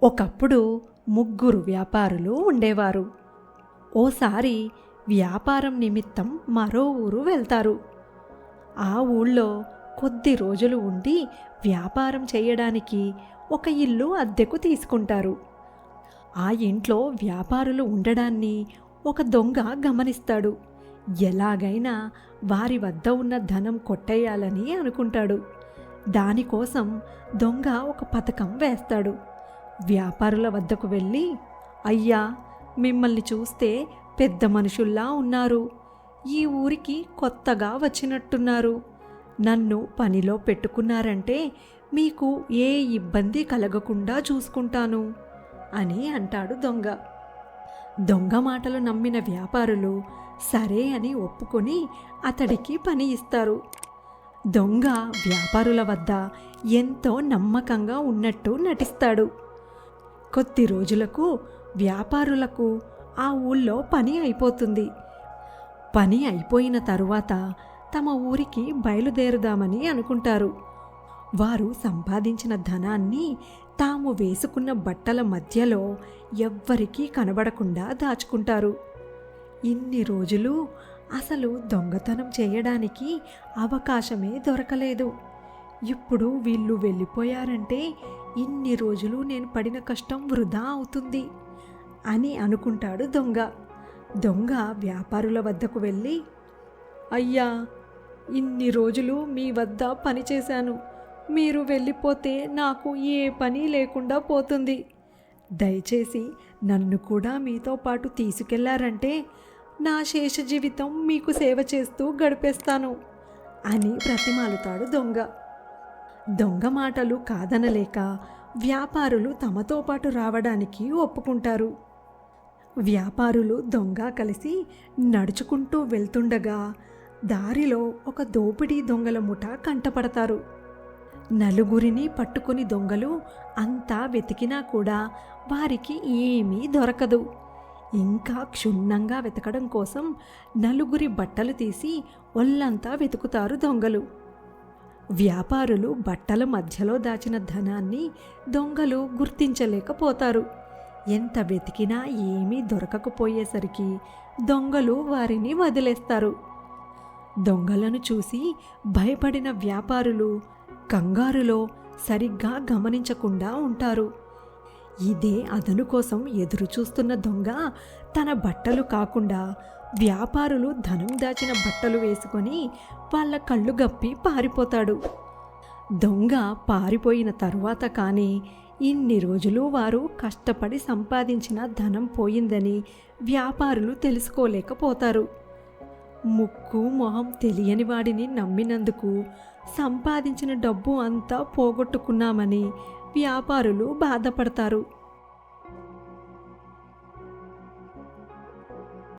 ఒకప్పుడు ముగ్గురు వ్యాపారులు ఉండేవారు. ఓసారి వ్యాపారం నిమిత్తం మరో ఊరు వెళ్తారు. ఆ ఊళ్ళో కొద్ది రోజులు ఉండి వ్యాపారం చేయడానికి ఒక ఇల్లు అద్దెకు తీసుకుంటారు. ఆ ఇంట్లో వ్యాపారులు ఉండడాన్ని ఒక దొంగ గమనిస్తాడు. ఎలాగైనా వారి వద్ద ఉన్న ధనం కొట్టేయాలని అనుకుంటాడు. దానికోసం దొంగ ఒక పథకం వేస్తాడు. వ్యాపారుల వద్దకు వెళ్ళి, అయ్యా, మిమ్మల్ని చూస్తే పెద్ద మనుషుల్లా ఉన్నారు. ఈ ఊరికి కొత్తగా వచ్చినట్టున్నారు. నన్ను పనిలో పెట్టుకున్నారంటే మీకు ఏ ఇబ్బంది కలగకుండా చూసుకుంటాను అని అంటాడు దొంగ. దొంగ మాటలు నమ్మిన వ్యాపారులు సరే అని ఒప్పుకొని అతడికి పని ఇస్తారు. దొంగ వ్యాపారుల వద్ద ఎంతో నమ్మకంగా ఉన్నట్టు నటిస్తాడు. కొద్ది రోజులకు వ్యాపారులకు ఆ ఊళ్ళో పని అయిపోతుంది. పని అయిపోయిన తరువాత తమ ఊరికి బయలుదేరుదామని అనుకుంటారు. వారు సంపాదించిన ధనాన్ని తాము వేసుకున్న బట్టల మధ్యలో ఎవ్వరికీ కనబడకుండా దాచుకుంటారు. ఇన్ని రోజులు అసలు దొంగతనం చేయడానికి అవకాశమే దొరకలేదు. ఇప్పుడు వీళ్ళు వెళ్ళిపోయారంటే ఇన్ని రోజులు నేను పడిన కష్టం వృధా అవుతుంది అని అనుకుంటాడు దొంగ. దొంగ వ్యాపారుల వద్దకు వెళ్ళి, అయ్యా, ఇన్ని రోజులు మీ వద్ద పనిచేశాను. మీరు వెళ్ళిపోతే నాకు ఏ పని లేకుండా పోతుంది. దయచేసి నన్ను కూడా మీతో పాటు తీసుకెళ్లారంటే నా శేష జీవితం మీకు సేవ చేస్తూ గడిపేస్తాను అని బ్రతిమాలుతాడు దొంగ. దొంగ మాటలు కాదనలేక వ్యాపారులు తమతో పాటు రావడానికి ఒప్పుకుంటారు. వ్యాపారులు దొంగ కలిసి నడుచుకుంటూ వెళ్తుండగా దారిలో ఒక దోపిడీ దొంగల ముఠ కంటపడతారు. నలుగురిని పట్టుకుని దొంగలు అంతా వెతికినా కూడా వారికి ఏమీ దొరకదు. ఇంకా క్షుణ్ణంగా వెతకడం కోసం నలుగురి బట్టలు తీసి ఒళ్ళంతా వెతుకుతారు దొంగలు. వ్యాపారులు బట్టల మధ్యలో దాచిన ధనాన్ని దొంగలు గుర్తించలేకపోతారు. ఎంత వెతికినా ఏమీ దొరకకపోయేసరికి దొంగలు వారిని వదిలేస్తారు. దొంగలను చూసి భయపడిన వ్యాపారులు కంగారులో సరిగ్గా గమనించకుండా ఉంటారు. ఇదే అదను కోసం ఎదురుచూస్తున్న దొంగ తన బట్టలు కాకుండా వ్యాపారులు ధనం దాచిన బట్టలు వేసుకొని వాళ్ళ కళ్ళు గప్పి పారిపోతాడు. దొంగ పారిపోయిన తరువాత కానీ ఇన్ని రోజులు వారు కష్టపడి సంపాదించిన ధనం పోయిందని వ్యాపారులు తెలుసుకోలేకపోతారు. ముక్కు మొహం తెలియని వాడిని నమ్మినందుకు సంపాదించిన డబ్బు అంతా పోగొట్టుకున్నామని వ్యాపారులు బాధపడతారు.